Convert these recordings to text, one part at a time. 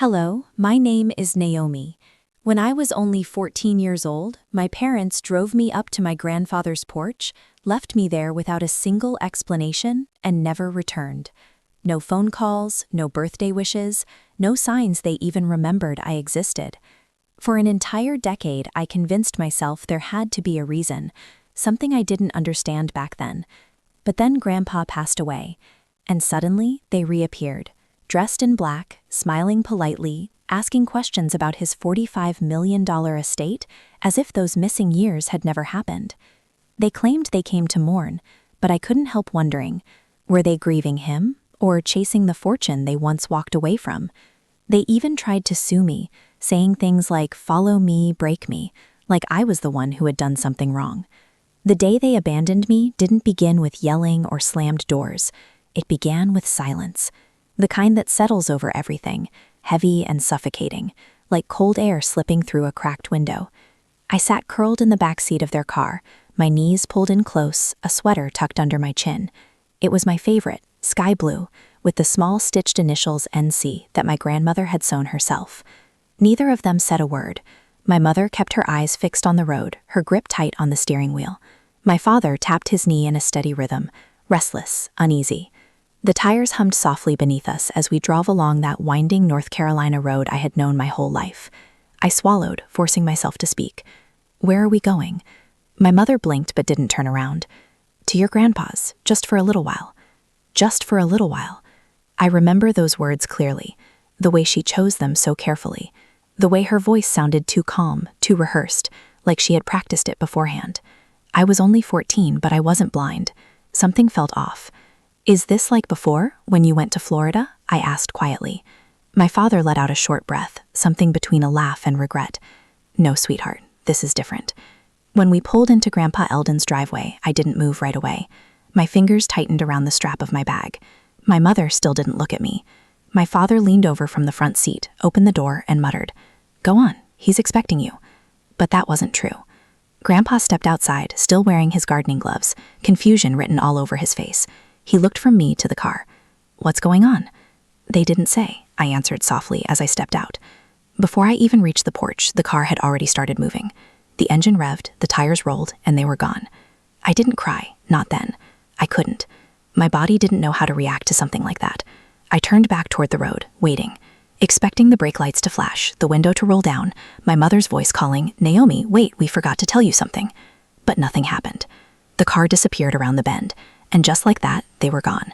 Hello, my name is Naomi. When I was only 14 years old, my parents drove me up to my grandfather's porch, left me there without a single explanation, and never returned. No phone calls, no birthday wishes, no signs they even remembered I existed. For an entire decade, I convinced myself there had to be a reason, something I didn't understand back then. But then Grandpa passed away, and suddenly they reappeared, dressed in black, smiling politely, asking questions about his $45 million estate as if those missing years had never happened. They claimed they came to mourn, but I couldn't help wondering, were they grieving him or chasing the fortune they once walked away from? They even tried to sue me, saying things like, "Follow me, break me," like I was the one who had done something wrong. The day they abandoned me didn't begin with yelling or slammed doors. It began with silence, the kind that settles over everything, heavy and suffocating, like cold air slipping through a cracked window. I sat curled in the back seat of their car, my knees pulled in close, a sweater tucked under my chin. It was my favorite, sky blue, with the small stitched initials NC that my grandmother had sewn herself. Neither of them said a word. My mother kept her eyes fixed on the road, her grip tight on the steering wheel. My father tapped his knee in a steady rhythm, restless, uneasy. The tires hummed softly beneath us as we drove along that winding North Carolina road I had known my whole life. I swallowed, forcing myself to speak. "Where are we going?" My mother blinked but didn't turn around. "To your grandpa's, just for a little while." Just for a little while. I remember those words clearly, the way she chose them so carefully, the way her voice sounded too calm, too rehearsed, like she had practiced it beforehand. I was only 14, but I wasn't blind. Something felt off. "Is this like before, when you went to Florida?" I asked quietly. My father let out a short breath, something between a laugh and regret. "No, sweetheart, this is different." When we pulled into Grandpa Eldon's driveway, I didn't move right away. My fingers tightened around the strap of my bag. My mother still didn't look at me. My father leaned over from the front seat, opened the door, and muttered, "Go on, he's expecting you." But that wasn't true. Grandpa stepped outside, still wearing his gardening gloves, confusion written all over his face. He looked from me to the car. "What's going on?" "They didn't say," I answered softly as I stepped out. Before I even reached the porch, the car had already started moving. The engine revved, the tires rolled, and they were gone. I didn't cry, not then. I couldn't. My body didn't know how to react to something like that. I turned back toward the road, waiting, expecting the brake lights to flash, the window to roll down, my mother's voice calling, "Naomi, wait, we forgot to tell you something." But nothing happened. The car disappeared around the bend, and just like that, they were gone.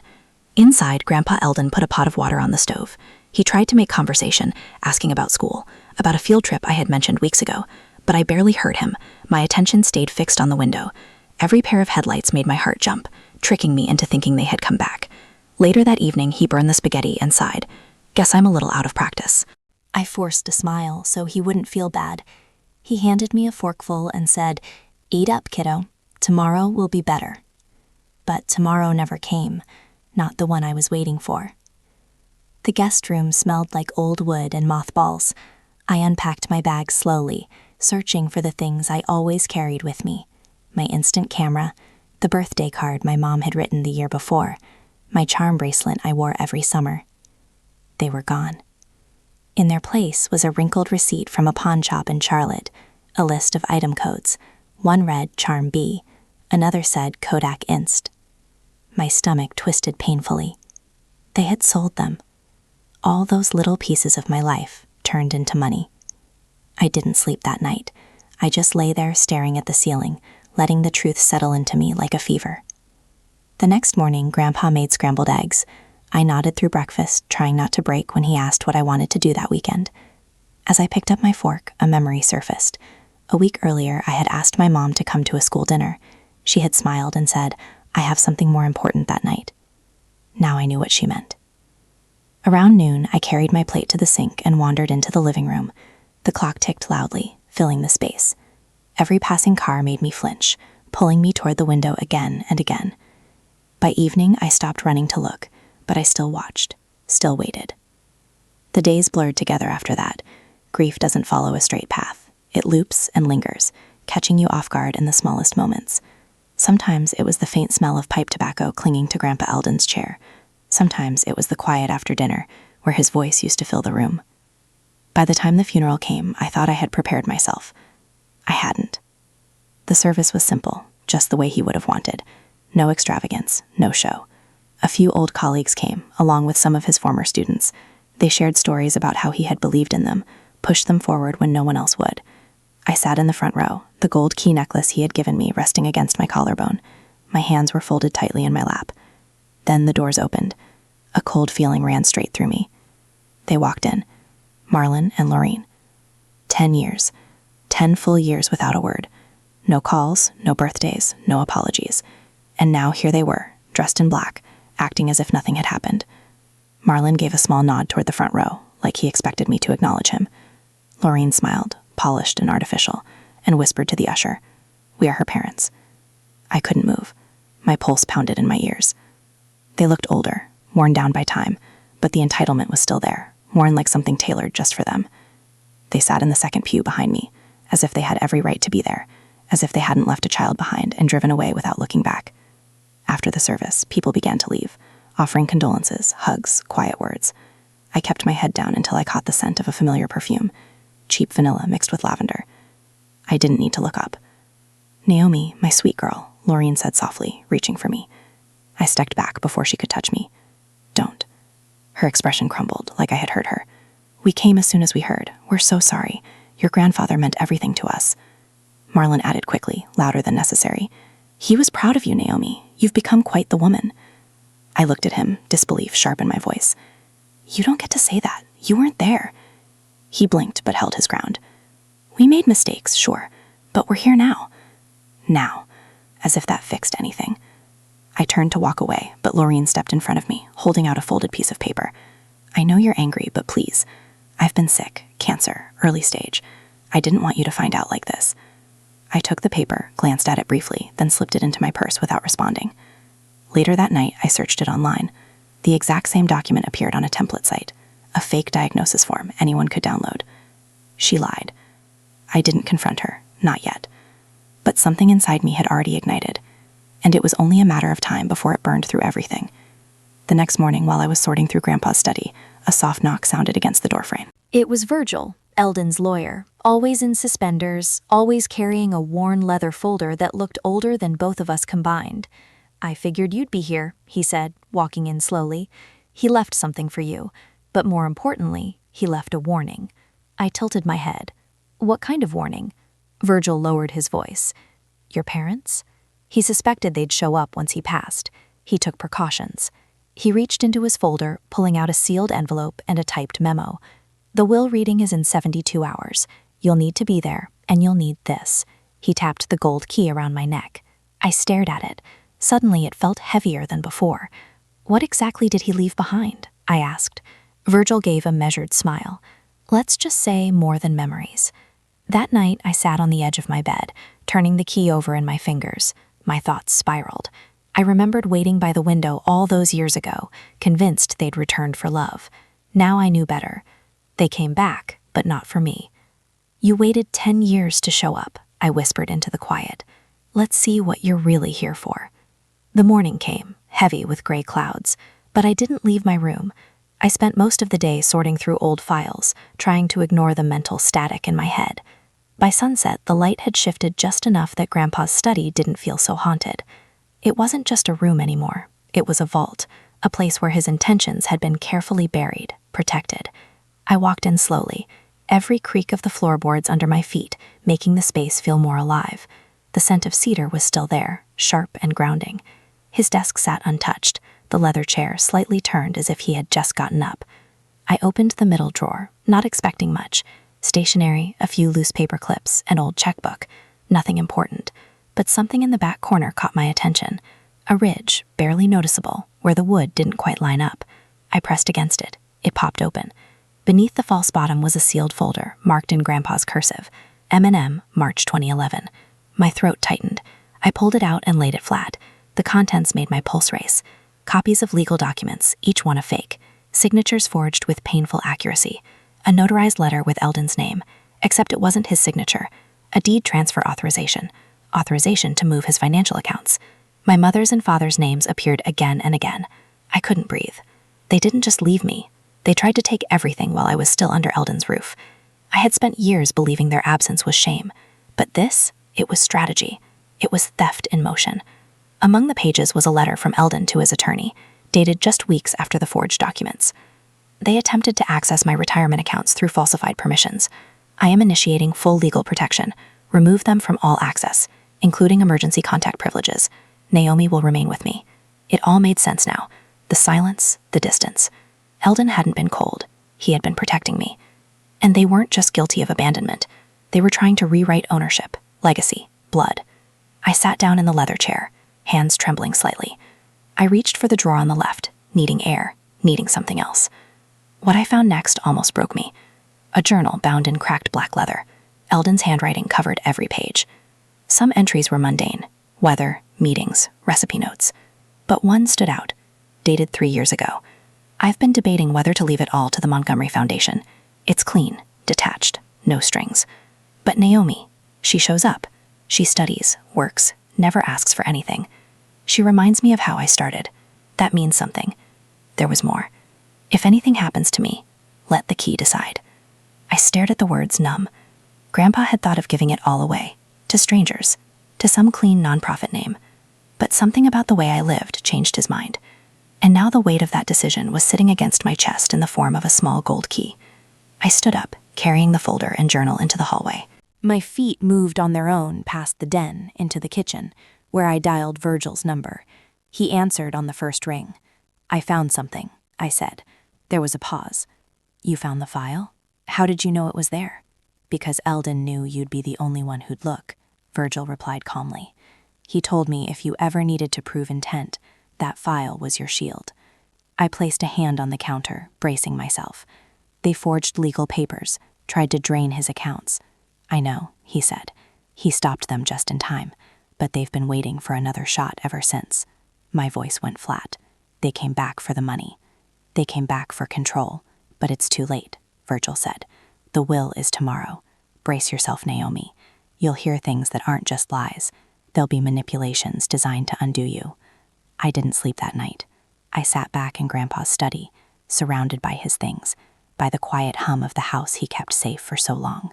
Inside, Grandpa Eldon put a pot of water on the stove. He tried to make conversation, asking about school, about a field trip I had mentioned weeks ago, but I barely heard him. My attention stayed fixed on the window. Every pair of headlights made my heart jump, tricking me into thinking they had come back. Later that evening, he burned the spaghetti and sighed. "Guess I'm a little out of practice." I forced a smile so he wouldn't feel bad. He handed me a forkful and said, "Eat up, kiddo. Tomorrow will be better." But tomorrow never came, not the one I was waiting for. The guest room smelled like old wood and mothballs. I unpacked my bag slowly, searching for the things I always carried with me. My instant camera, the birthday card my mom had written the year before, my charm bracelet I wore every summer. They were gone. In their place was a wrinkled receipt from a pawn shop in Charlotte, a list of item codes. One read Charm B, another said Kodak Inst. My stomach twisted painfully. They had sold them. All those little pieces of my life turned into money. I didn't sleep that night. I just lay there staring at the ceiling, letting the truth settle into me like a fever. The next morning, Grandpa made scrambled eggs. I nodded through breakfast, trying not to break when he asked what I wanted to do that weekend. As I picked up my fork, a memory surfaced. A week earlier, I had asked my mom to come to a school dinner. She had smiled and said, "I have something more important that night." Now I knew what she meant. Around noon, I carried my plate to the sink and wandered into the living room. The clock ticked loudly, filling the space. Every passing car made me flinch, pulling me toward the window again and again. By evening, I stopped running to look, but I still watched, still waited. The days blurred together after that. Grief doesn't follow a straight path. It loops and lingers, catching you off guard in the smallest moments. Sometimes it was the faint smell of pipe tobacco clinging to Grandpa Eldon's chair. Sometimes it was the quiet after dinner, where his voice used to fill the room. By the time the funeral came, I thought I had prepared myself. I hadn't. The service was simple, just the way he would have wanted. No extravagance, no show. A few old colleagues came, along with some of his former students. They shared stories about how he had believed in them, pushed them forward when no one else would. I sat in the front row, the gold key necklace he had given me resting against my collarbone. My hands were folded tightly in my lap. Then the doors opened. A cold feeling ran straight through me. They walked in. Marlon and Lorene. 10 years. 10 full years without a word. No calls, no birthdays, no apologies. And now here they were, dressed in black, acting as if nothing had happened. Marlon gave a small nod toward the front row, like he expected me to acknowledge him. Lorene smiled, polished and artificial, and whispered to the usher, "We are her parents." I couldn't move. My pulse pounded in my ears. They looked older, worn down by time, but the entitlement was still there, worn like something tailored just for them. They sat in the second pew behind me, as if they had every right to be there, as if they hadn't left a child behind and driven away without looking back. After the service, people began to leave, offering condolences, hugs, quiet words. I kept my head down until I caught the scent of a familiar perfume, cheap vanilla mixed with lavender. I didn't need to look up. "Naomi, my sweet girl," Lorene said softly, reaching for me. I stepped back before she could touch me. "Don't." Her expression crumbled, like I had hurt her. "We came as soon as we heard. We're so sorry. Your grandfather meant everything to us." Marlon added quickly, louder than necessary. "He was proud of you, Naomi. You've become quite the woman." I looked at him, disbelief sharp in my voice. "You don't get to say that. You weren't there." He blinked but held his ground. "We made mistakes, sure, but we're here now." Now, as if that fixed anything. I turned to walk away, but Lorene stepped in front of me, holding out a folded piece of paper. "I know you're angry, but please. I've been sick, cancer, early stage. I didn't want you to find out like this." I took the paper, glanced at it briefly, then slipped it into my purse without responding. Later that night, I searched it online. The exact same document appeared on a template site, a fake diagnosis form anyone could download. She lied. I didn't confront her, not yet. But something inside me had already ignited, and it was only a matter of time before it burned through everything. The next morning, while I was sorting through Grandpa's study, a soft knock sounded against the doorframe. It was Virgil, Eldon's lawyer, always in suspenders, always carrying a worn leather folder that looked older than both of us combined. "I figured you'd be here," he said, walking in slowly. "He left something for you, but more importantly, he left a warning." I tilted my head. "What kind of warning?" Virgil lowered his voice. "Your parents?" He suspected they'd show up once he passed. He took precautions. He reached into his folder, pulling out a sealed envelope and a typed memo. "The will reading is in 72 hours. You'll need to be there, and you'll need this." He tapped the gold key around my neck. I stared at it. Suddenly it felt heavier than before. "What exactly did he leave behind?" I asked. Virgil gave a measured smile. "Let's just say more than memories." That night I sat on the edge of my bed, turning the key over in my fingers. My thoughts spiraled. I remembered waiting by the window all those years ago, convinced they'd returned for love. Now I knew better. They came back, but not for me. "You waited 10 years to show up," I whispered into the quiet. "Let's see what you're really here for." The morning came, heavy with gray clouds, but I didn't leave my room. I spent most of the day sorting through old files, trying to ignore the mental static in my head. By sunset, the light had shifted just enough that Grandpa's study didn't feel so haunted. It wasn't just a room anymore. It was a vault, a place where his intentions had been carefully buried, protected. I walked in slowly, every creak of the floorboards under my feet making the space feel more alive. The scent of cedar was still there, sharp and grounding. His desk sat untouched, the leather chair slightly turned as if he had just gotten up. I opened the middle drawer, not expecting much. Stationery, a few loose paper clips, an old checkbook. Nothing important. But something in the back corner caught my attention. A ridge, barely noticeable, where the wood didn't quite line up. I pressed against it. It popped open. Beneath the false bottom was a sealed folder, marked in Grandpa's cursive. M&M, March 2011. My throat tightened. I pulled it out and laid it flat. The contents made my pulse race. Copies of legal documents, each one a fake. Signatures forged with painful accuracy. A notarized letter with Eldon's name, except it wasn't his signature. A deed transfer authorization. Authorization to move his financial accounts. My mother's and father's names appeared again and again. I couldn't breathe. They didn't just leave me. They tried to take everything while I was still under Eldon's roof. I had spent years believing their absence was shame, but this, it was strategy. It was theft in motion. Among the pages was a letter from Eldon to his attorney, dated just weeks after the forged documents. They attempted to access my retirement accounts through falsified permissions. I am initiating full legal protection. Remove them from all access, including emergency contact privileges. Naomi will remain with me. It all made sense now. The silence, the distance. Eldon hadn't been cold. He had been protecting me. And they weren't just guilty of abandonment. They were trying to rewrite ownership, legacy, blood. I sat down in the leather chair, hands trembling slightly. I reached for the drawer on the left, needing air, needing something else. What I found next almost broke me. A journal bound in cracked black leather. Eldon's handwriting covered every page. Some entries were mundane: weather, meetings, recipe notes. But one stood out, dated 3 years ago. I've been debating whether to leave it all to the Montgomery Foundation. It's clean, detached, no strings. But Naomi, she shows up. She studies, works, never asks for anything. She reminds me of how I started. That means something. There was more. If anything happens to me, let the key decide. I stared at the words numb. Grandpa had thought of giving it all away, to strangers, to some clean nonprofit name. But something about the way I lived changed his mind. And now the weight of that decision was sitting against my chest in the form of a small gold key. I stood up, carrying the folder and journal into the hallway. My feet moved on their own past the den into the kitchen, where I dialed Virgil's number. He answered on the first ring. "I found something," I said. There was a pause. "You found the file? How did you know it was there?" "Because Eldon knew you'd be the only one who'd look," Virgil replied calmly. "He told me if you ever needed to prove intent, that file was your shield." I placed a hand on the counter, bracing myself. They forged legal papers, tried to drain his accounts. "I know," he said. "He stopped them just in time, but they've been waiting for another shot ever since." My voice went flat. "They came back for the money. They came back for control, but it's too late," Virgil said. "The will is tomorrow. Brace yourself, Naomi. You'll hear things that aren't just lies. There'll be manipulations designed to undo you." I didn't sleep that night. I sat back in Grandpa's study, surrounded by his things, by the quiet hum of the house he kept safe for so long.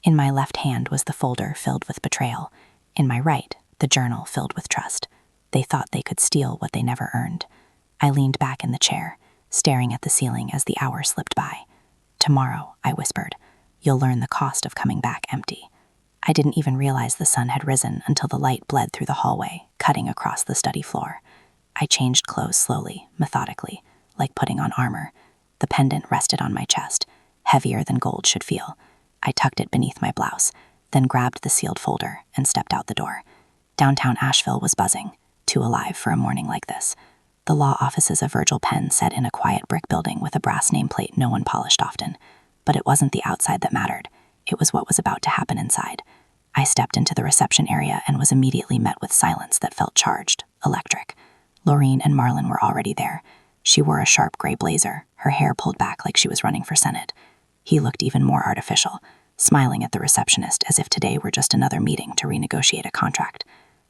In my left hand was the folder filled with betrayal. In my right, the journal filled with trust. They thought they could steal what they never earned. I leaned back in the chair, staring at the ceiling as the hours slipped by. "Tomorrow," I whispered, "you'll learn the cost of coming back empty." I didn't even realize the sun had risen until the light bled through the hallway, cutting across the study floor. I changed clothes slowly, methodically, like putting on armor. The pendant rested on my chest, heavier than gold should feel. I tucked it beneath my blouse, then grabbed the sealed folder and stepped out the door. Downtown Asheville was buzzing, too alive for a morning like this. The law offices of Virgil Penn sat in a quiet brick building with a brass nameplate no one polished often. But it wasn't the outside that mattered. It was what was about to happen inside. I stepped into the reception area and was immediately met with silence that felt charged, electric. Laureen and Marlon were already there. She wore a sharp gray blazer, her hair pulled back like she was running for Senate. He looked even more artificial, smiling at the receptionist as if today were just another meeting to renegotiate a contract.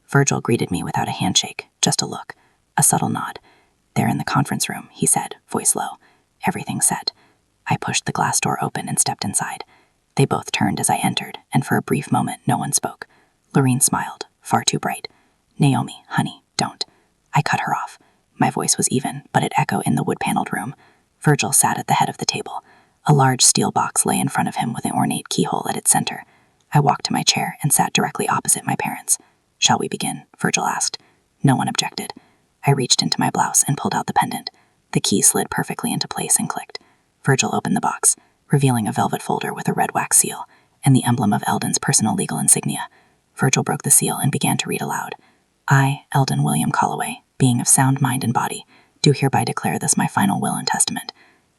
Virgil greeted me without a handshake, just a look, a subtle nod. "They're in the conference room," he said, voice low. "Everything's set." I pushed the glass door open and stepped inside. They both turned as I entered, and for a brief moment no one spoke. Laureen smiled, far too bright. "Naomi, honey, don't." I cut her off. My voice was even, but it echoed in the wood-paneled room. Virgil sat at the head of the table. A large steel box lay in front of him with an ornate keyhole at its center. I walked to my chair and sat directly opposite my parents. "Shall we begin?" Virgil asked. No one objected. I reached into my blouse and pulled out the pendant. The key slid perfectly into place and clicked. Virgil opened the box, revealing a velvet folder with a red wax seal and the emblem of Eldon's personal legal insignia. Virgil broke the seal and began to read aloud. "I, Eldon William Colloway, being of sound mind and body, do hereby declare this my final will and testament.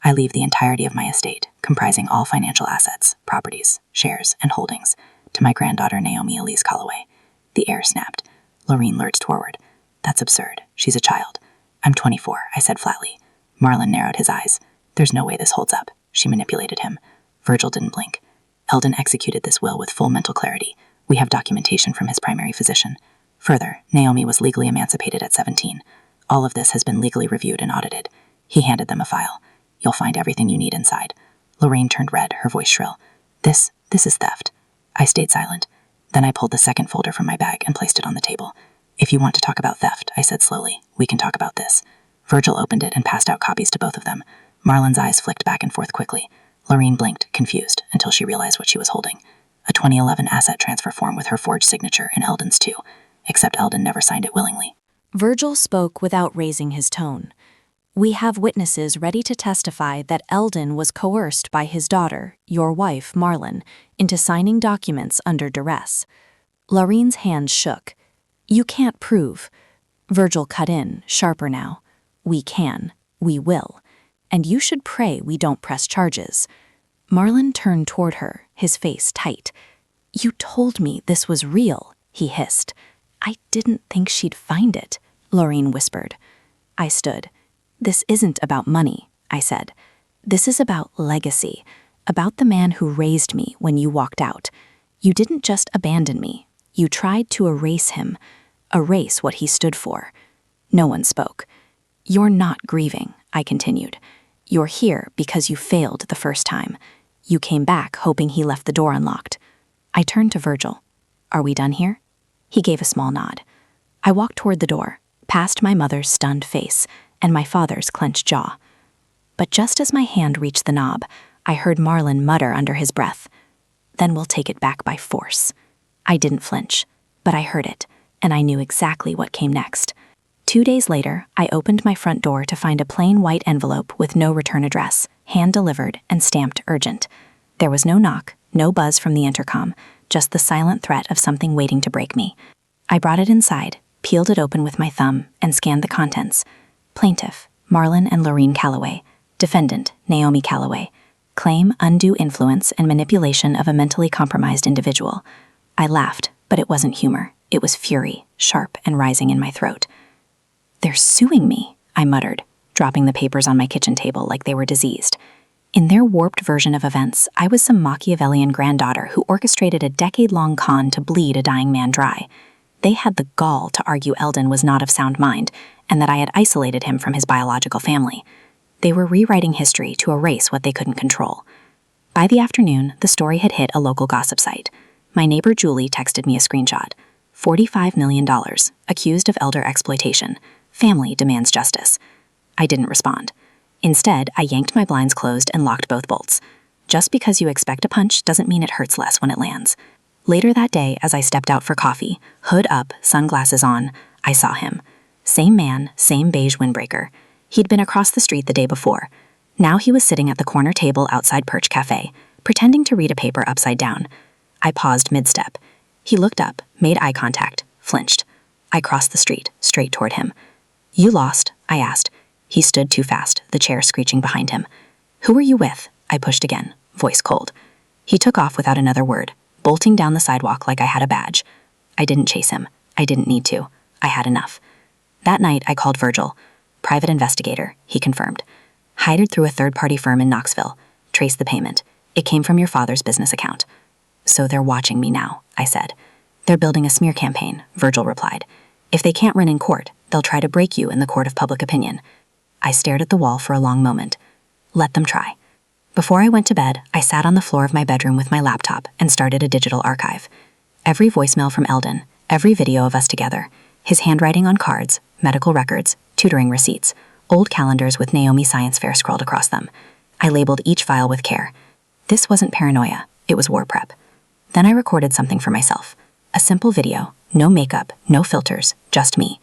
I leave the entirety of my estate, comprising all financial assets, properties, shares, and holdings, to my granddaughter Naomi Elise Colloway." The air snapped. Laureen lurched forward. "That's absurd. She's a child." "I'm 24, I said flatly. Marlon narrowed his eyes. "There's no way this holds up." She manipulated him. Virgil didn't blink. "Eldon executed this will with full mental clarity. We have documentation from his primary physician. Further, Naomi was legally emancipated at 17. All of this has been legally reviewed and audited." He handed them a file. You'll find everything you need inside. Lorraine turned red, her voice shrill. This is theft. I stayed silent. Then I pulled the second folder from my bag and placed it on the table. If you want to talk about theft, I said slowly, we can talk about this. Virgil opened it and passed out copies to both of them. Marlon's eyes flicked back and forth quickly. Lorraine blinked, confused, until she realized what she was holding. A 2011 asset transfer form with her forged signature and Eldon's too, except Eldon never signed it willingly. Virgil spoke without raising his tone. We have witnesses ready to testify that Eldon was coerced by his daughter, your wife, Marlon, into signing documents under duress. Lorraine's hands shook. You can't prove. Virgil cut in, sharper now. We can. We will. And you should pray we don't press charges. Marlon turned toward her, his face tight. You told me this was real, he hissed. I didn't think she'd find it, Lorraine whispered. I stood. This isn't about money, I said. This is about legacy, about the man who raised me when you walked out. You didn't just abandon me. You tried to erase him, erase what he stood for. No one spoke. You're not grieving, I continued. You're here because you failed the first time. You came back hoping he left the door unlocked. I turned to Virgil. Are we done here? He gave a small nod. I walked toward the door, past my mother's stunned face and my father's clenched jaw. But just as my hand reached the knob, I heard Marlon mutter under his breath, Then we'll take it back by force. I didn't flinch, but I heard it, and I knew exactly what came next. 2 days later, I opened my front door to find a plain white envelope with no return address, hand-delivered and stamped urgent. There was no knock, no buzz from the intercom, just the silent threat of something waiting to break me. I brought it inside, peeled it open with my thumb, and scanned the contents. Plaintiff, Marlon and Lorraine Calloway. Defendant, Naomi Calloway. Claim undue influence and manipulation of a mentally compromised individual. I laughed, but it wasn't humor. It was fury, sharp and rising in my throat. They're suing me, I muttered, dropping the papers on my kitchen table like they were diseased. In their warped version of events, I was some Machiavellian granddaughter who orchestrated a decade-long con to bleed a dying man dry. They had the gall to argue Eldon was not of sound mind and that I had isolated him from his biological family. They were rewriting history to erase what they couldn't control. By the afternoon, the story had hit a local gossip site. My neighbor Julie texted me a screenshot. $45 million, accused of elder exploitation. Family demands justice. I didn't respond. Instead, I yanked my blinds closed and locked both bolts. Just because you expect a punch doesn't mean it hurts less when it lands. Later that day, as I stepped out for coffee, hood up, sunglasses on, I saw him. Same man, same beige windbreaker. He'd been across the street the day before. Now he was sitting at the corner table outside Perch Cafe, pretending to read a paper upside down. I paused mid-step. He looked up, made eye contact, flinched. I crossed the street, straight toward him. You lost, I asked. He stood too fast, the chair screeching behind him. Who were you with? I pushed again, voice cold. He took off without another word, bolting down the sidewalk like I had a badge. I didn't chase him. I didn't need to. I had enough. That night, I called Virgil. Private investigator, he confirmed. Hired through a third-party firm in Knoxville. Traced the payment. It came from your father's business account. So they're watching me now, I said. They're building a smear campaign, Virgil replied. If they can't win in court, they'll try to break you in the court of public opinion. I stared at the wall for a long moment. Let them try. Before I went to bed, I sat on the floor of my bedroom with my laptop and started a digital archive. Every voicemail from Eldon, every video of us together, his handwriting on cards, medical records, tutoring receipts, old calendars with Naomi Science Fair scrawled across them. I labeled each file with care. This wasn't paranoia, it was war prep. Then I recorded something for myself. A simple video, no makeup, no filters, just me.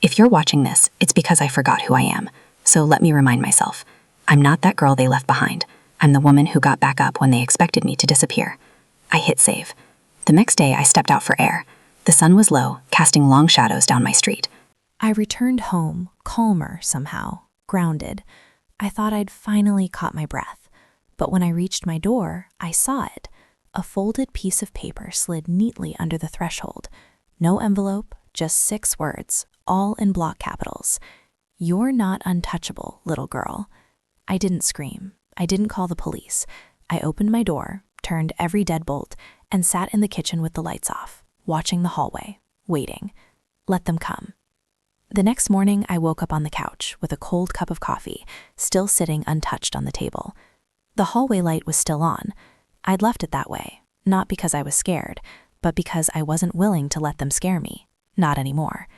If you're watching this, it's because I forgot who I am. So let me remind myself. I'm not that girl they left behind. I'm the woman who got back up when they expected me to disappear. I hit save. The next day, I stepped out for air. The sun was low, casting long shadows down my street. I returned home, calmer somehow, grounded. I thought I'd finally caught my breath. But when I reached my door, I saw it. A folded piece of paper slid neatly under the threshold. No envelope, just 6 words, all in block capitals. You're not untouchable, little girl. I didn't scream. I didn't call the police. I opened my door, turned every deadbolt, and sat in the kitchen with the lights off, watching the hallway, waiting. Let them come. The next morning, I woke up on the couch with a cold cup of coffee, still sitting untouched on the table. The hallway light was still on. I'd left it that way, not because I was scared, but because I wasn't willing to let them scare me. Not anymore.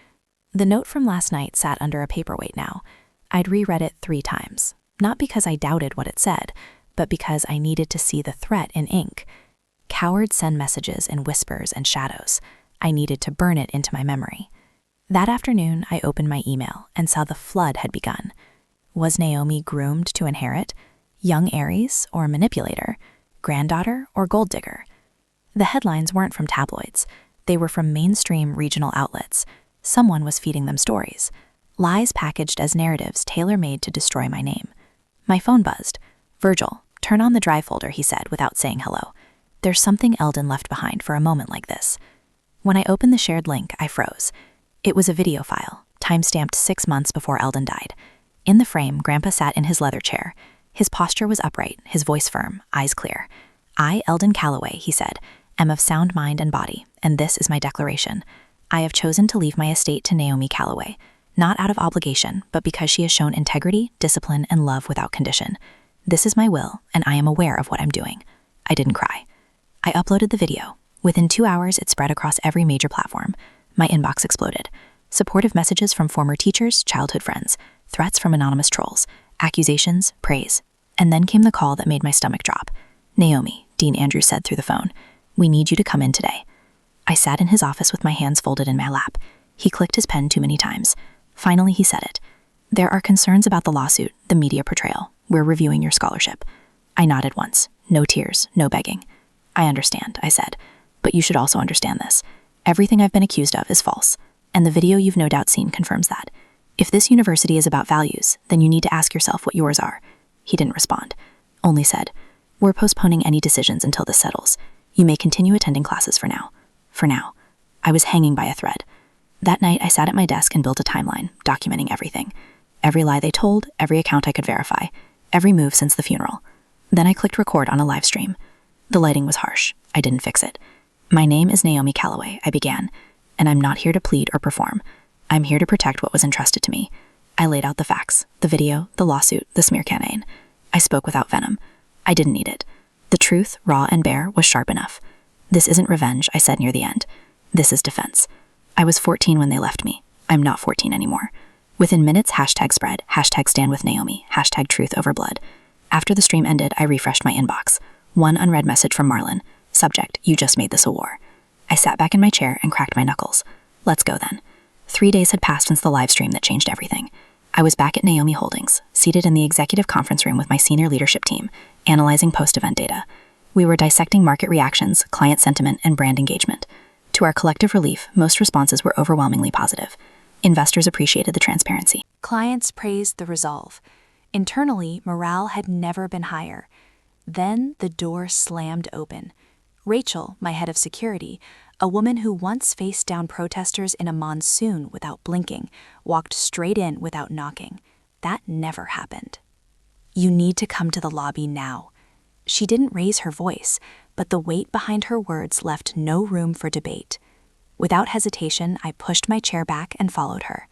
The note from last night sat under a paperweight now. I'd reread it 3 times, not because I doubted what it said, but because I needed to see the threat in ink. Cowards send messages in whispers and shadows. I needed to burn it into my memory. That afternoon, I opened my email and saw the flood had begun. Was Naomi groomed to inherit? Young Aries or manipulator? Granddaughter or gold digger? The headlines weren't from tabloids. They were from mainstream regional outlets. Someone was feeding them stories. Lies packaged as narratives tailor-made to destroy my name. My phone buzzed. "Virgil, turn on the drive folder," he said without saying hello. There's something Eldon left behind for a moment like this. When I opened the shared link, I froze. It was a video file, time-stamped 6 months before Eldon died. In the frame, Grandpa sat in his leather chair. His posture was upright, his voice firm, eyes clear. "I, Eldon Calloway," he said, "am of sound mind and body, and this is my declaration. I have chosen to leave my estate to Naomi Calloway, not out of obligation, but because she has shown integrity, discipline, and love without condition. This is my will, and I am aware of what I'm doing." I didn't cry. I uploaded the video. Within 2 hours, it spread across every major platform. My inbox exploded. Supportive messages from former teachers, childhood friends, threats from anonymous trolls, accusations, praise. And then came the call that made my stomach drop. "Naomi," Dean Andrews said through the phone, "we need you to come in today." I sat in his office with my hands folded in my lap. He clicked his pen too many times. Finally, he said it. "There are concerns about the lawsuit, the media portrayal. We're reviewing your scholarship." I nodded once. No tears, no begging. "I understand," I said, "but you should also understand this. Everything I've been accused of is false, and the video you've no doubt seen confirms that. If this university is about values, then you need to ask yourself what yours are." He didn't respond, only said, "We're postponing any decisions until this settles. You may continue attending classes for now." For now. I was hanging by a thread. That night, I sat at my desk and built a timeline, documenting everything. Every lie they told, every account I could verify, every move since the funeral. Then I clicked record on a live stream. The lighting was harsh. I didn't fix it. "My name is Naomi Calloway," I began, "and I'm not here to plead or perform. I'm here to protect what was entrusted to me." I laid out the facts, the video, the lawsuit, the smear campaign. I spoke without venom. I didn't need it. The truth, raw and bare, was sharp enough. "This isn't revenge," I said near the end. "This is defense. I was 14 when they left me. I'm not 14 anymore." Within minutes, hashtag spread, hashtag stand with Naomi, hashtag truth over blood. After the stream ended, I refreshed my inbox. One unread message from Marlon. Subject, "You just made this a war." I sat back in my chair and cracked my knuckles. Let's go then. 3 days had passed since the live stream that changed everything. I was back at Naomi Holdings, seated in the executive conference room with my senior leadership team, analyzing post-event data. We were dissecting market reactions, client sentiment, and brand engagement. To our collective relief, most responses were overwhelmingly positive. Investors appreciated the transparency. Clients praised the resolve. Internally, morale had never been higher. Then the door slammed open. Rachel, my head of security, a woman who once faced down protesters in a monsoon without blinking, walked straight in without knocking. That never happened. "You need to come to the lobby now." She didn't raise her voice, but the weight behind her words left no room for debate. Without hesitation, I pushed my chair back and followed her.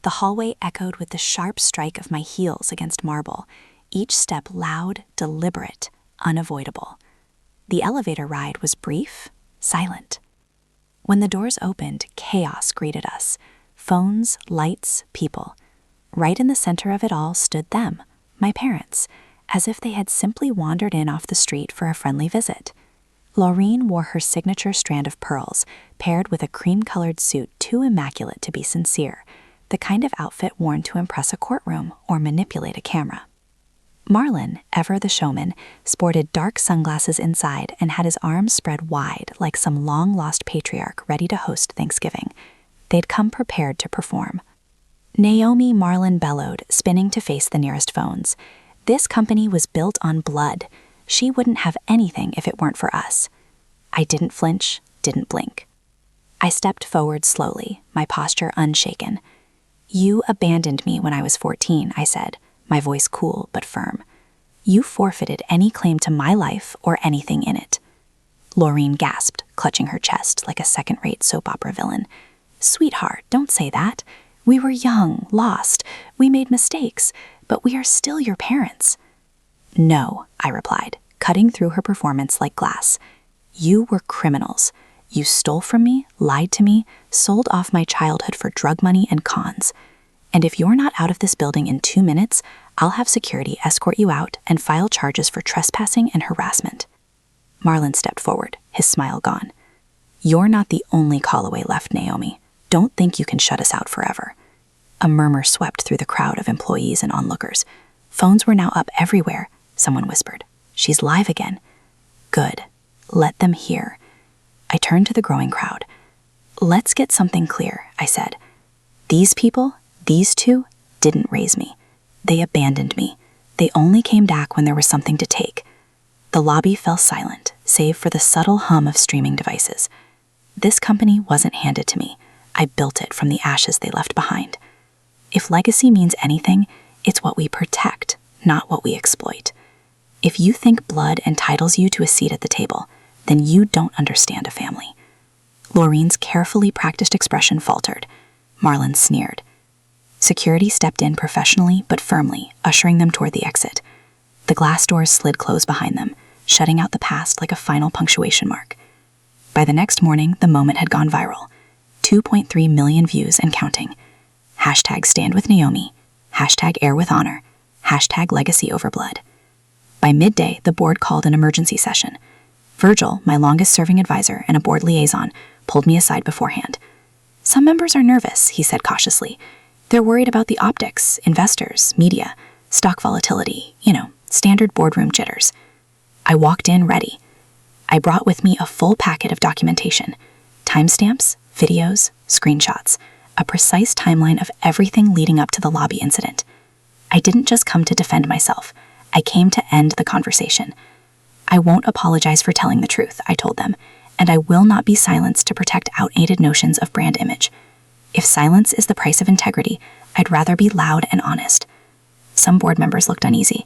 The hallway echoed with the sharp strike of my heels against marble, each step loud, deliberate, unavoidable. The elevator ride was brief, silent. When the doors opened, chaos greeted us. Phones, lights, people. Right in the center of it all stood them, my parents, as if they had simply wandered in off the street for a friendly visit. Laureen wore her signature strand of pearls, paired with a cream-colored suit too immaculate to be sincere, the kind of outfit worn to impress a courtroom or manipulate a camera. Marlon, ever the showman, sported dark sunglasses inside and had his arms spread wide like some long-lost patriarch ready to host Thanksgiving. They'd come prepared to perform. "Naomi," Marlon bellowed, spinning to face the nearest phones. This company was built on blood. She wouldn't have anything if it weren't for us. I didn't flinch, didn't blink. I stepped forward slowly, my posture unshaken. "You abandoned me when I was 14, I said, my voice cool but firm. "You forfeited any claim to my life or anything in it." Laureen gasped, clutching her chest like a second-rate soap opera villain. "Sweetheart, don't say that. We were young, lost. We made mistakes, but we are still your parents." "No," I replied, cutting through her performance like glass. "You were criminals. You stole from me, lied to me, sold off my childhood for drug money and cons. And if you're not out of this building in 2 minutes, I'll have security escort you out and file charges for trespassing and harassment." Marlon stepped forward, his smile gone. "You're not the only callaway left, Naomi. Don't think you can shut us out forever." A murmur swept through the crowd of employees and onlookers. Phones were now up everywhere. Someone whispered, "She's live again." "Good. Let them hear." I turned to the growing crowd. "Let's get something clear," I said. "These people, these two, didn't raise me. They abandoned me. They only came back when there was something to take." The lobby fell silent, save for the subtle hum of streaming devices. This company wasn't handed to me. I built it from the ashes they left behind. If legacy means anything, it's what we protect, not what we exploit. If you think blood entitles you to a seat at the table, then you don't understand a family. Laureen's carefully practiced expression faltered. Marlon sneered. Security stepped in professionally but firmly, ushering them toward the exit. The glass doors slid closed behind them, shutting out the past like a final punctuation mark. By the next morning, the moment had gone viral. 2.3 million views and counting. Hashtag stand with Naomi. Hashtag air with honor. Hashtag legacy over blood. By midday, the board called an emergency session. Virgil, my longest-serving advisor and a board liaison, pulled me aside beforehand. "Some members are nervous," he said cautiously. "They're worried about the optics, investors, media, stock volatility, standard boardroom jitters." I walked in ready. I brought with me a full packet of documentation, timestamps, videos, screenshots, a precise timeline of everything leading up to the lobby incident. I didn't just come to defend myself. I came to end the conversation. "I won't apologize for telling the truth," I told them, "and I will not be silenced to protect outdated notions of brand image. If silence is the price of integrity, I'd rather be loud and honest." Some board members looked uneasy.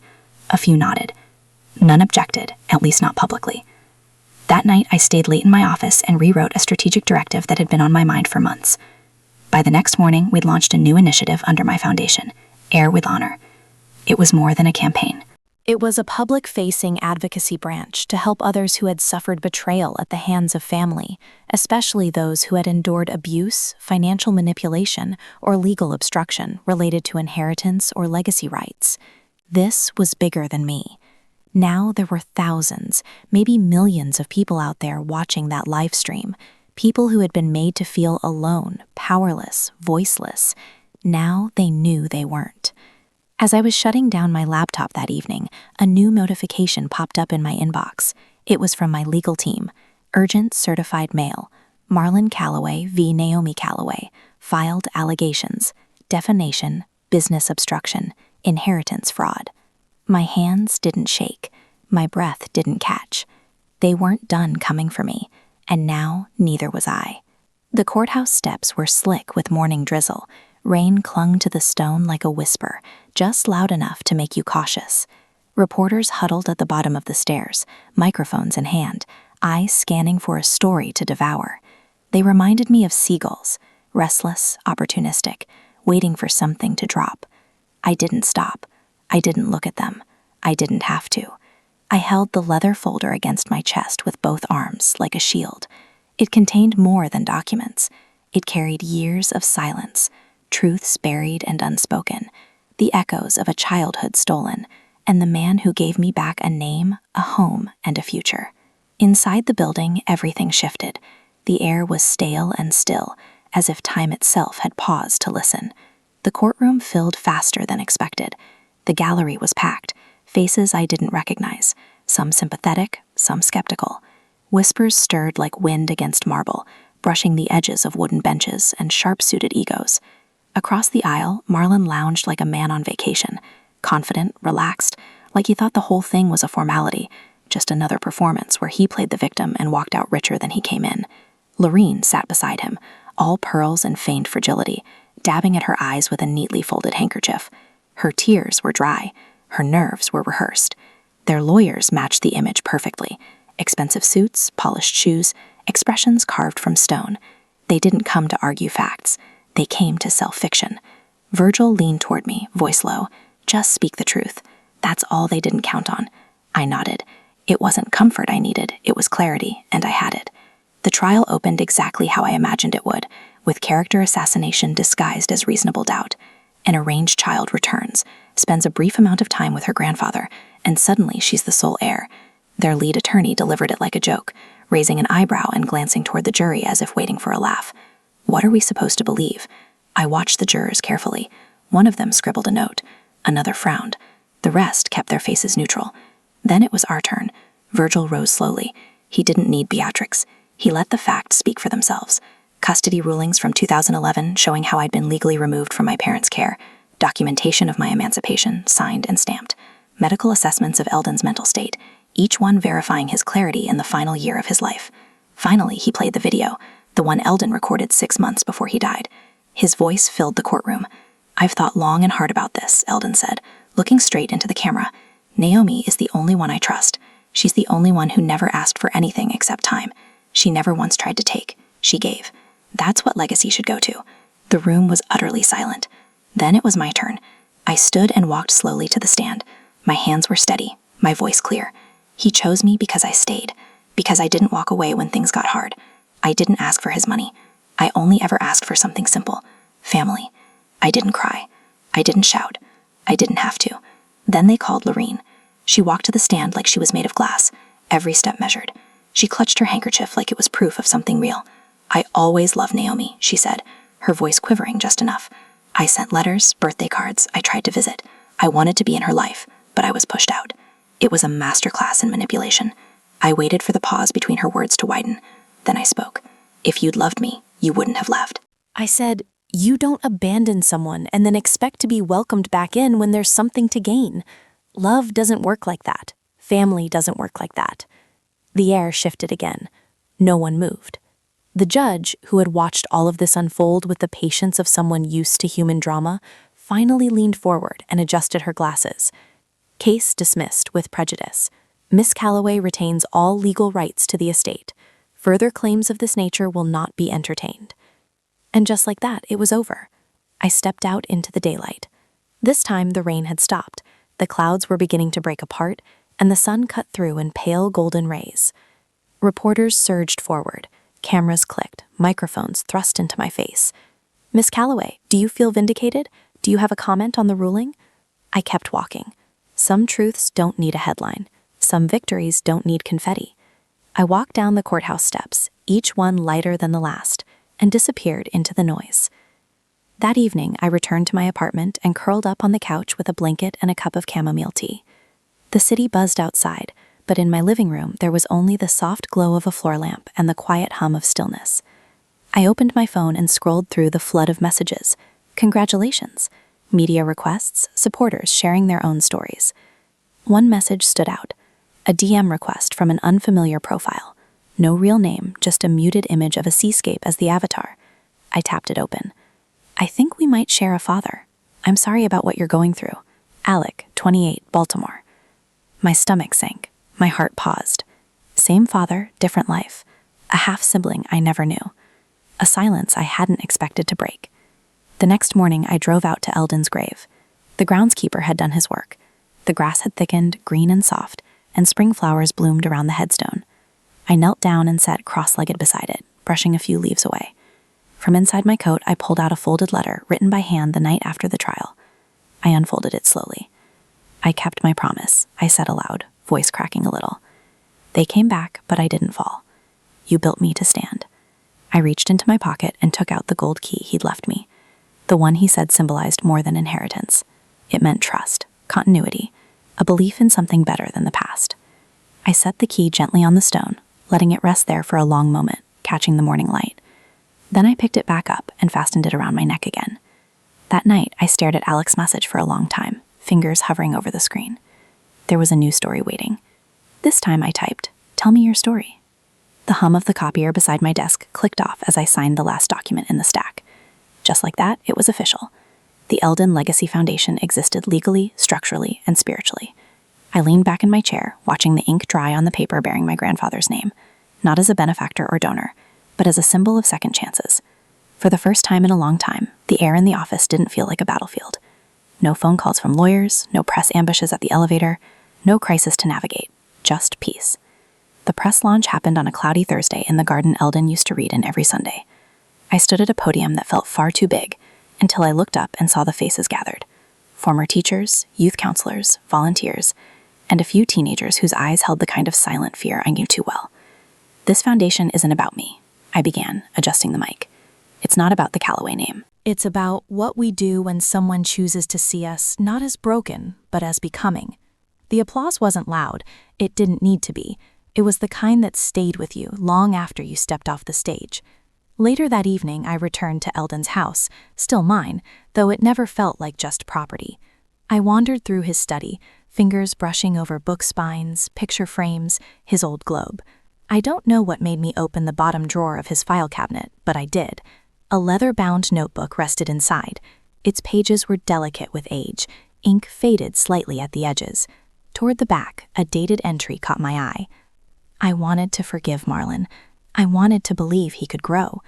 A few nodded. None objected, at least not publicly. That night, I stayed late in my office and rewrote a strategic directive that had been on my mind for months. By the next morning, we'd launched a new initiative under my foundation, Air with Honor. It was more than a campaign. It was a public-facing advocacy branch to help others who had suffered betrayal at the hands of family, especially those who had endured abuse, financial manipulation, or legal obstruction related to inheritance or legacy rights. This was bigger than me. Now there were thousands, maybe millions of people out there watching that live stream, people who had been made to feel alone, powerless, voiceless. Now they knew they weren't. As I was shutting down my laptop that evening, a new notification popped up in my inbox. It was from my legal team. Urgent certified mail. Marlon Calloway v. Naomi Calloway. Filed allegations. Defamation, business obstruction, inheritance fraud. My hands didn't shake. My breath didn't catch. They weren't done coming for me, and now neither was I. The courthouse steps were slick with morning drizzle. Rain clung to the stone like a whisper, just loud enough to make you cautious. Reporters huddled at the bottom of the stairs, microphones in hand, eyes scanning for a story to devour. They reminded me of seagulls, restless, opportunistic, waiting for something to drop. I didn't stop. I didn't look at them. I didn't have to. I held the leather folder against my chest with both arms, like a shield. It contained more than documents. It carried years of silence, truths buried and unspoken, the echoes of a childhood stolen, and the man who gave me back a name, a home, and a future. Inside the building, everything shifted. The air was stale and still, as if time itself had paused to listen. The courtroom filled faster than expected. The gallery was packed, faces I didn't recognize, some sympathetic, some skeptical. Whispers stirred like wind against marble, brushing the edges of wooden benches and sharp-suited egos. Across the aisle, Marlon lounged like a man on vacation, confident, relaxed, like he thought the whole thing was a formality, just another performance where he played the victim and walked out richer than he came in. Laureen sat beside him, all pearls and feigned fragility, dabbing at her eyes with a neatly folded handkerchief. Her tears were dry. Her nerves were rehearsed. Their lawyers matched the image perfectly. Expensive suits, polished shoes, expressions carved from stone. They didn't come to argue facts. They came to sell fiction. Virgil leaned toward me, voice low. Just speak the truth. That's all they didn't count on. I nodded. It wasn't comfort I needed, it was clarity, and I had it. The trial opened exactly how I imagined it would, with character assassination disguised as reasonable doubt. An arranged child returns, spends a brief amount of time with her grandfather, and suddenly she's the sole heir. Their lead attorney delivered it like a joke, raising an eyebrow and glancing toward the jury as if waiting for a laugh. What are we supposed to believe? I watched the jurors carefully. One of them scribbled a note. Another frowned. The rest kept their faces neutral. Then it was our turn. Virgil rose slowly. He didn't need Beatrix. He let the facts speak for themselves. Custody rulings from 2011 showing how I'd been legally removed from my parents' care. Documentation of my emancipation, signed and stamped. Medical assessments of Eldon's mental state, each one verifying his clarity in the final year of his life. Finally, he played the video, the one Eldon recorded 6 months before he died. His voice filled the courtroom. I've thought long and hard about this, Eldon said, looking straight into the camera. Naomi is the only one I trust. She's the only one who never asked for anything except time. She never once tried to take. She gave. That's what legacy should go to. The room was utterly silent. Then it was my turn. I stood and walked slowly to the stand. My hands were steady, my voice clear. He chose me because I stayed, because I didn't walk away when things got hard. I didn't ask for his money. I only ever asked for something simple. Family. I didn't cry. I didn't shout. I didn't have to. Then they called Lorene. She walked to the stand like she was made of glass, every step measured. She clutched her handkerchief like it was proof of something real. I always loved Naomi, she said, her voice quivering just enough. I sent letters, birthday cards, I tried to visit. I wanted to be in her life, but I was pushed out. It was a masterclass in manipulation. I waited for the pause between her words to widen. Then I spoke. If you'd loved me, you wouldn't have left. I said, you don't abandon someone and then expect to be welcomed back in when there's something to gain. Love doesn't work like that. Family doesn't work like that. The air shifted again. No one moved. The judge, who had watched all of this unfold with the patience of someone used to human drama, finally leaned forward and adjusted her glasses. Case dismissed with prejudice. Miss Calloway retains all legal rights to the estate. Further claims of this nature will not be entertained. And just like that, it was over. I stepped out into the daylight. This time the rain had stopped. The clouds were beginning to break apart, and the sun cut through in pale golden rays. Reporters surged forward. Cameras clicked, microphones thrust into my face. Miss Calloway, do you feel vindicated? Do you have a comment on the ruling? I kept walking. Some truths don't need a headline. Some victories don't need confetti. I walked down the courthouse steps, each one lighter than the last, and disappeared into the noise. That evening, I returned to my apartment and curled up on the couch with a blanket and a cup of chamomile tea. The city buzzed outside, but in my living room there was only the soft glow of a floor lamp and the quiet hum of stillness. I opened my phone and scrolled through the flood of messages. Congratulations. Media requests, supporters sharing their own stories. One message stood out. A DM request from an unfamiliar profile. No real name, just a muted image of a seascape as the avatar. I tapped it open. I think we might share a father. I'm sorry about what you're going through. Alec, 28, Baltimore. My stomach sank. My heart paused. Same father, different life. A half-sibling I never knew. A silence I hadn't expected to break. The next morning, I drove out to Eldon's grave. The groundskeeper had done his work. The grass had thickened, green and soft, and spring flowers bloomed around the headstone. I knelt down and sat cross-legged beside it, brushing a few leaves away. From inside my coat, I pulled out a folded letter written by hand the night after the trial. I unfolded it slowly. I kept my promise, I said aloud, voice cracking a little. They came back, but I didn't fall. You built me to stand. I reached into my pocket and took out the gold key he'd left me. The one he said symbolized more than inheritance. It meant trust, continuity, a belief in something better than the past. I set the key gently on the stone, letting it rest there for a long moment, catching the morning light. Then I picked it back up and fastened it around my neck again. That night, I stared at Alec's message for a long time, fingers hovering over the screen. There was a new story waiting. This time I typed, "Tell me your story." The hum of the copier beside my desk clicked off as I signed the last document in the stack. Just like that, it was official. The Eldon Legacy Foundation existed legally, structurally, and spiritually. I leaned back in my chair, watching the ink dry on the paper bearing my grandfather's name, not as a benefactor or donor, but as a symbol of second chances. For the first time in a long time, the air in the office didn't feel like a battlefield. No phone calls from lawyers, no press ambushes at the elevator, no crisis to navigate, just peace. The press launch happened on a cloudy Thursday in the garden Eldon used to read in every Sunday. I stood at a podium that felt far too big until I looked up and saw the faces gathered. Former teachers, youth counselors, volunteers, and a few teenagers whose eyes held the kind of silent fear I knew too well. This foundation isn't about me, I began, adjusting the mic. It's not about the Callaway name. It's about what we do when someone chooses to see us not as broken, but as becoming. The applause wasn't loud. It didn't need to be. It was the kind that stayed with you long after you stepped off the stage. Later that evening, I returned to Eldon's house, still mine, though it never felt like just property. I wandered through his study, fingers brushing over book spines, picture frames, his old globe. I don't know what made me open the bottom drawer of his file cabinet, but I did. A leather-bound notebook rested inside. Its pages were delicate with age, ink faded slightly at the edges. Toward the back, a dated entry caught my eye. I wanted to forgive Marlon. I wanted to believe he could grow.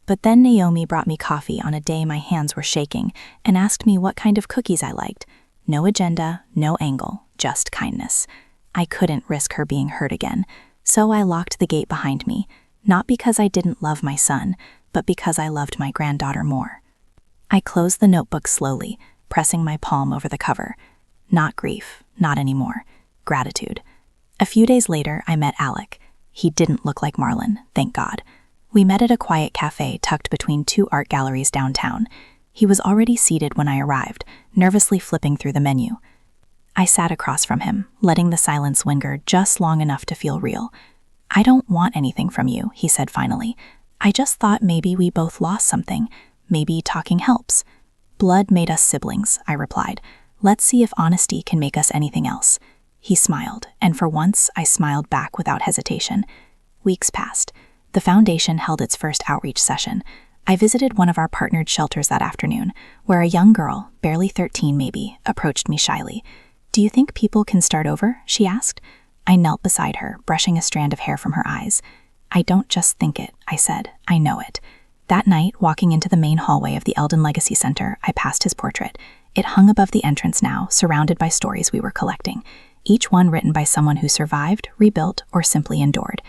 But then Naomi brought me coffee on a day my hands were shaking and asked me what kind of cookies I liked. No agenda, no angle, just kindness. I couldn't risk her being hurt again, so I locked the gate behind me, not because I didn't love my son, but because I loved my granddaughter more. I closed the notebook slowly, pressing my palm over the cover. Not grief, not anymore. Gratitude. A few days later, I met Alec. He didn't look like Marlon, thank God. We met at a quiet cafe tucked between two art galleries downtown. He was already seated when I arrived, nervously flipping through the menu. I sat across from him, letting the silence linger just long enough to feel real. "I don't want anything from you," he said finally. "I just thought maybe we both lost something. Maybe talking helps." "Blood made us siblings," I replied. "Let's see if honesty can make us anything else." He smiled, and for once I smiled back without hesitation. Weeks passed. The foundation held its first outreach session. I visited one of our partnered shelters that afternoon, where a young girl, barely 13 maybe, approached me shyly. "Do you think people can start over?" she asked. I knelt beside her, brushing a strand of hair from her eyes. "I don't just think it," I said. "I know it." That night, walking into the main hallway of the Eldon Legacy Center, I passed his portrait. It hung above the entrance now, surrounded by stories we were collecting, each one written by someone who survived, rebuilt, or simply endured.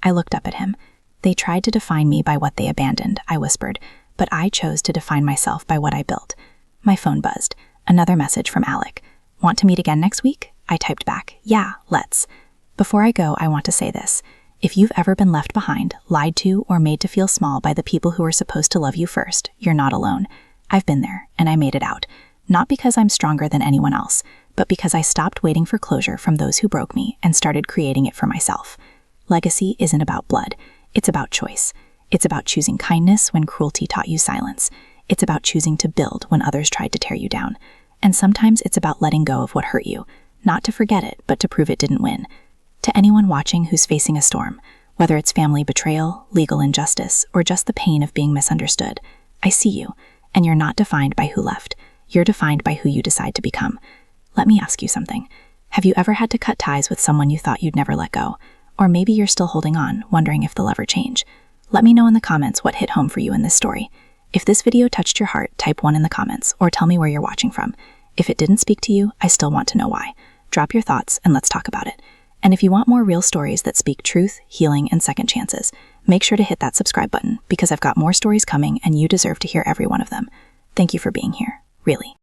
I looked up at him. "They tried to define me by what they abandoned," I whispered, "but I chose to define myself by what I built." My phone buzzed. Another message from Alec. "Want to meet again next week?" I typed back, "Yeah, let's." Before I go, I want to say this. If you've ever been left behind, lied to, or made to feel small by the people who are supposed to love you first, you're not alone. I've been there, and I made it out. Not because I'm stronger than anyone else, but because I stopped waiting for closure from those who broke me and started creating it for myself. Legacy isn't about blood. It's about choice. It's about choosing kindness when cruelty taught you silence. It's about choosing to build when others tried to tear you down. And sometimes it's about letting go of what hurt you, not to forget it, but to prove it didn't win. To anyone watching who's facing a storm, whether it's family betrayal, legal injustice, or just the pain of being misunderstood, I see you, and you're not defined by who left. You're defined by who you decide to become. Let me ask you something. Have you ever had to cut ties with someone you thought you'd never let go? Or maybe you're still holding on, wondering if they'll ever change. Let me know in the comments what hit home for you in this story. If this video touched your heart, type 1 in the comments, or tell me where you're watching from. If it didn't speak to you, I still want to know why. Drop your thoughts and let's talk about it. And if you want more real stories that speak truth, healing, and second chances, make sure to hit that subscribe button because I've got more stories coming and you deserve to hear every one of them. Thank you for being here, really.